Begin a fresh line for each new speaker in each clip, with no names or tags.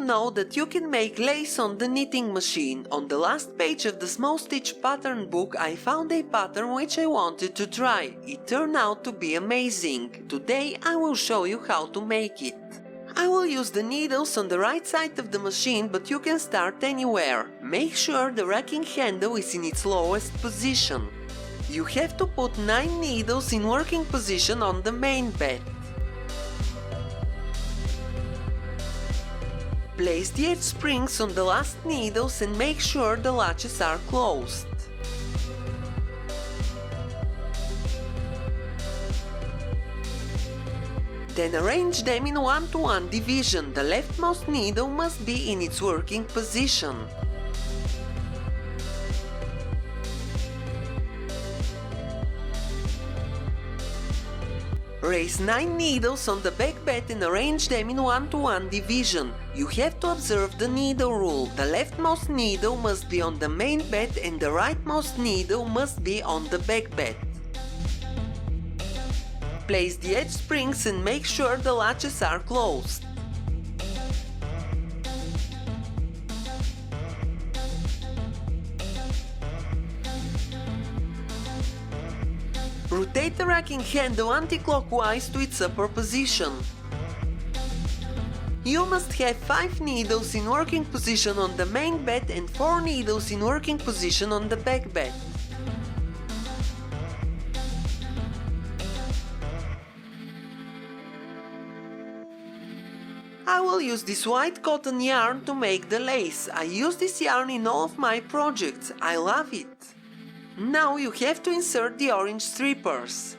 know that you can make lace on the knitting machine. On the last page of the small stitch pattern book I found a pattern which I wanted to try. It turned out to be amazing. Today I will show you how to make it. I will use the needles on the right side of the machine, but you can start anywhere. Make sure the racking handle is in its lowest position. You have to put 9 needles in working position on the main bed. Place the edge springs on the last needles and make sure the latches are closed. Then arrange them in 1-to-1 division. The leftmost needle must be in its working position. Raise 9 needles on the back bed and arrange them in 1-to-1 division. You have to observe the needle rule. The leftmost needle must be on the main bed and the rightmost needle must be on the back bed. Place the edge springs and make sure the latches are closed. Rotate the racking handle anti-clockwise to its upper position. You must have 5 needles in working position on the main bed and 4 needles in working position on the back bed. I will use this white cotton yarn to make the lace. I use this yarn in all of my projects. I love it. Now you have to insert the orange strippers.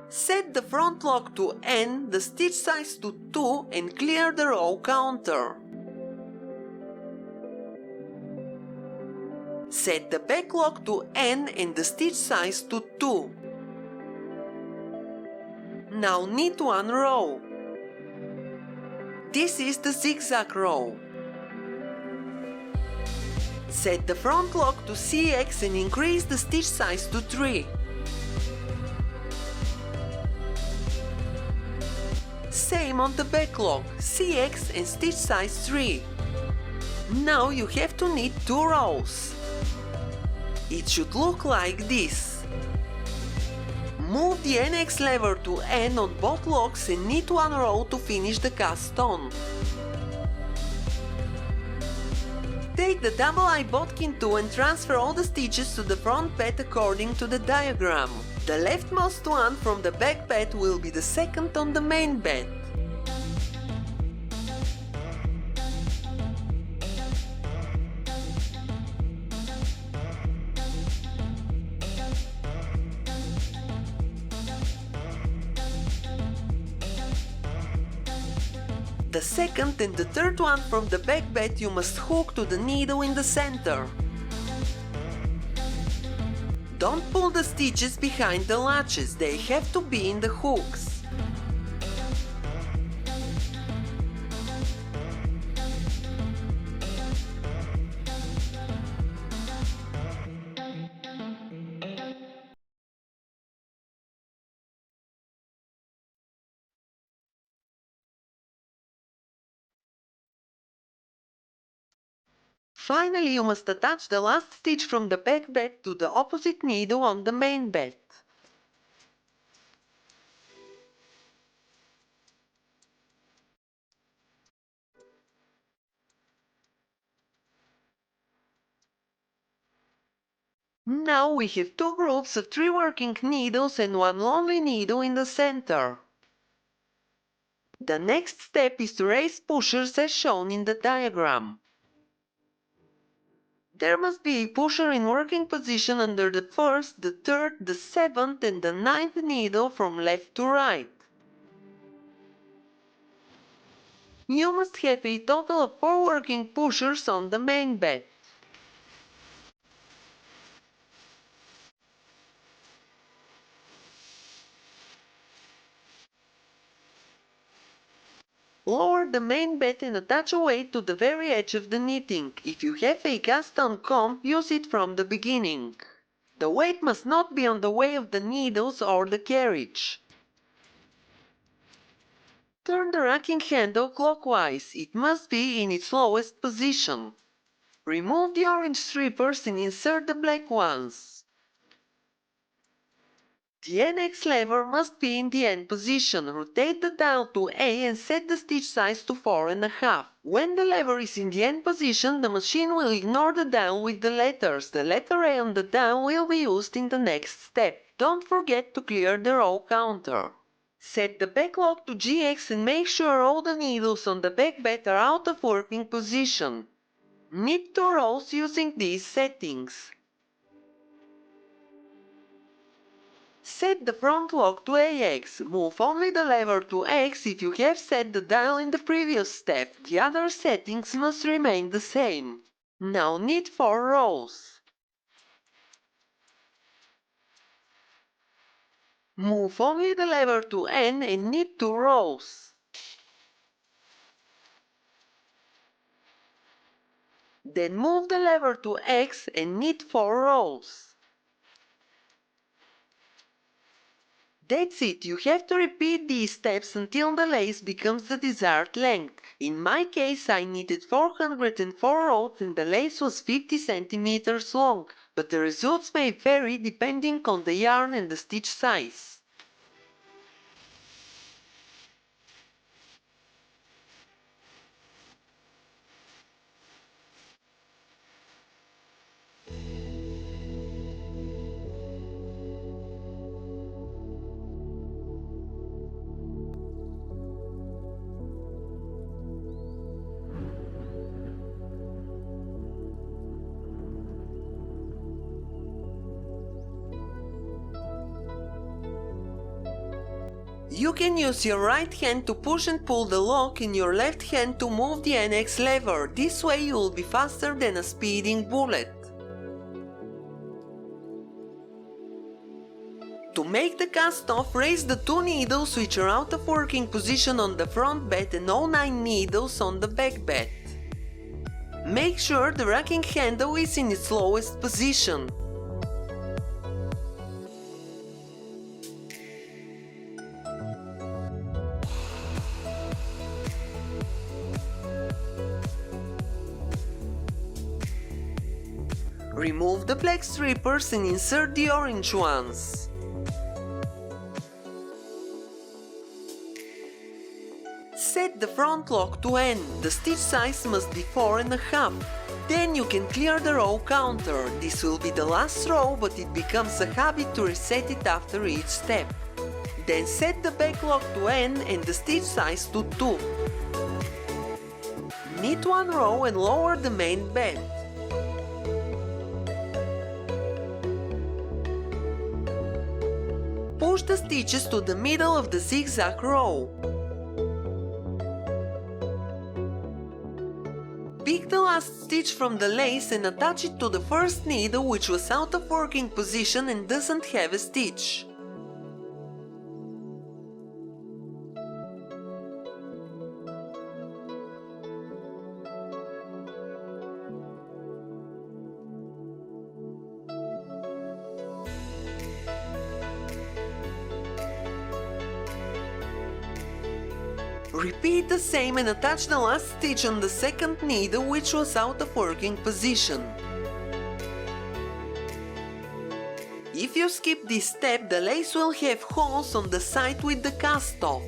Set the front lock to N, the stitch size to 2 and clear the row counter. Set the back lock to N and the stitch size to 2. Now knit 1 row. This is the zigzag row. Set the front lock to CX and increase the stitch size to 3. Same on the back lock, CX and stitch size 3. Now you have to knit 2 rows. It should look like this. Move the NX lever to N on both locks and knit 1 row to finish the cast on. Take the double eye bodkin tool and transfer all the stitches to the front bed according to the diagram. The leftmost one from the back bed will be the second on the main bed. The second and the third one from the back bed you must hook to the needle in the center. Don't pull the stitches behind the latches, they have to be in the hooks. Finally, you must attach the last stitch from the back bed to the opposite needle on the main bed. Now we have 2 groups of 3 working needles and 1 lonely needle in the center. The next step is to raise pushers as shown in the diagram. There must be a pusher in working position under the first, the third, the seventh and the ninth needle from left to right. You must have a total of 4 working pushers on the main bed. Lower the main bed and attach a weight to the very edge of the knitting. If you have a cast-on comb, use it from the beginning. The weight must not be on the way of the needles or the carriage. Turn the racking handle clockwise. It must be in its lowest position. Remove the orange strippers and insert the black ones. The NX lever must be in the end position. Rotate the dial to A and set the stitch size to 4.5. When the lever is in the end position, the machine will ignore the dial with the letters. The letter A on the dial will be used in the next step. Don't forget to clear the row counter. Set the back lock to GX and make sure all the needles on the back bed are out of working position. Knit 2 rows using these settings. Set the front lock to AX. Move only the lever to X if you have set the dial in the previous step. The other settings must remain the same. Now knit 4 rows. Move only the lever to N and knit 2 rows. Then move the lever to X and knit 4 rows. That's it, you have to repeat these steps until the lace becomes the desired length. In my case I knitted 404 rows and the lace was 50 centimeters long, but the results may vary depending on the yarn and the stitch size. You can use your right hand to push and pull the lock and your left hand to move the NX lever. This way you will be faster than a speeding bullet. To make the cast off, raise the 2 needles which are out of working position on the front bed and all 9 needles on the back bed. Make sure the racking handle is in its lowest position. Remove the black strippers and insert the orange ones. Set the front lock to N. The stitch size must be 4.5. Then you can clear the row counter. This will be the last row, but it becomes a habit to reset it after each step. Then set the back lock to N and the stitch size to 2. Knit 1 row and lower the main bed. Push the stitches to the middle of the zigzag row. Pick the last stitch from the lace and attach it to the first needle which was out of working position and doesn't have a stitch. Repeat the same and attach the last stitch on the second needle which was out of working position. If you skip this step, the lace will have holes on the side with the cast off.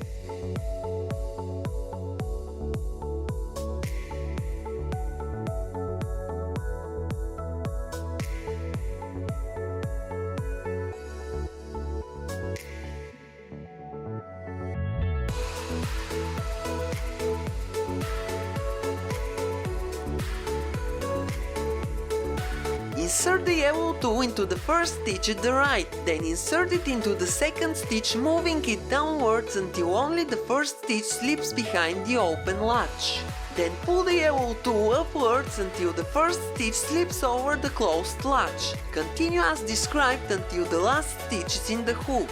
Insert the yellow 2 into the first stitch at the right, then insert it into the second stitch, moving it downwards until only the first stitch slips behind the open latch. Then pull the yellow 2 upwards until the first stitch slips over the closed latch. Continue as described until the last stitch is in the hook.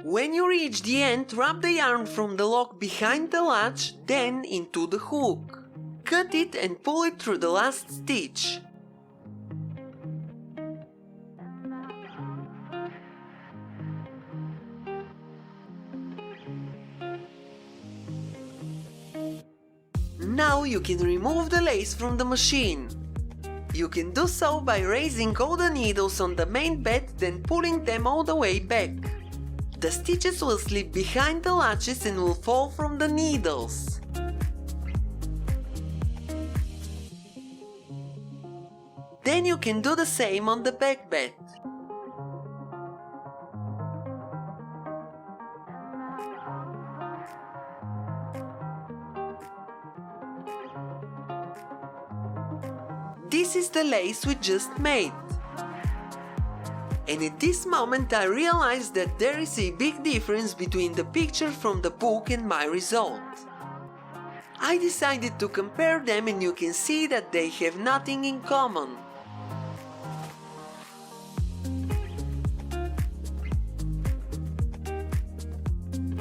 When you reach the end, wrap the yarn from the lock behind the latch, then into the hook. Cut it and pull it through the last stitch. Now you can remove the lace from the machine. You can do so by raising all the needles on the main bed, then pulling them all the way back. The stitches will slip behind the latches and will fall from the needles. Then you can do the same on the back bed. This is the lace we just made. And at this moment I realized that there is a big difference between the picture from the book and my result. I decided to compare them and you can see that they have nothing in common.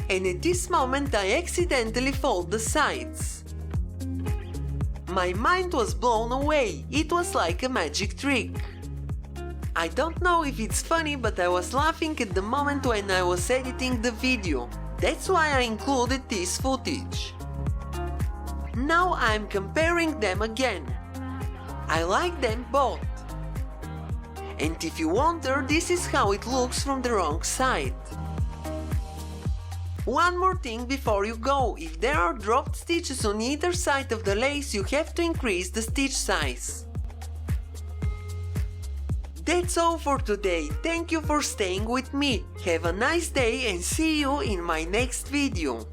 And at this moment I accidentally fold the sides. My mind was blown away, it was like a magic trick. I don't know if it's funny, but I was laughing at the moment when I was editing the video. That's why I included this footage. Now I'm comparing them again. I like them both. And if you wonder, this is how it looks from the wrong side. One more thing before you go, if there are dropped stitches on either side of the lace, you have to increase the stitch size. That's all for today, thank you for staying with me, have a nice day and see you in my next video.